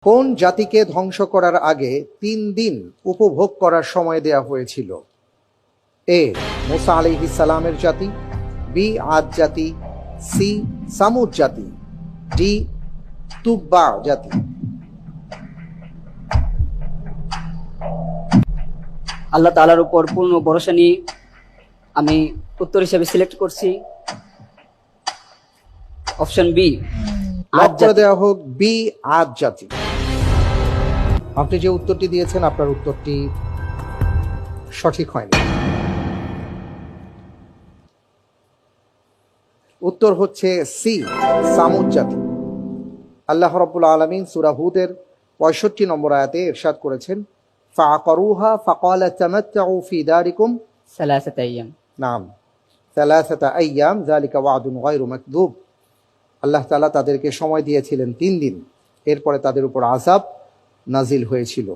কোন জাতিকে ধ্বংস করার আগে 3 দিন উপভোগ করার সময় দেয়া হয়েছিল? এ মুসা আলাইহিস সালামের জাতি, বি আদ জাতি, সি সামুদ জাতি, ডি তুব্বা জাতি। আল্লাহ তাআলার উপর পূর্ণ ভরসা নিয়ে আমি উত্তর হিসেবে সিলেক্ট করছি অপশন বি, লক করে দেওয়া হোক বি আদ জাতি। আপনি যে উত্তরটি দিয়েছেন আপনার উত্তরটি সঠিক হয়নি। উত্তর হচ্ছে সি সামুদ জাতি। আল্লাহ রাব্বুল আলামিন সূরা হুদের 65 নম্বর আয়াতে ইরশাদ করেছেন, ফাআকারুহা ফাকালা তামাত্তাউ ফি দারিকুম সালাসাত আইয়াম। নাম সালাসাতা আইয়াম যালিকা ওয়াদুন গায়রু মাকযুব। আল্লাহ তাআলা তাদেরকে সময় দিয়েছিলেন 3 দিন, এরপরে তাদের উপর আযাব নাজিল হয়েছিল।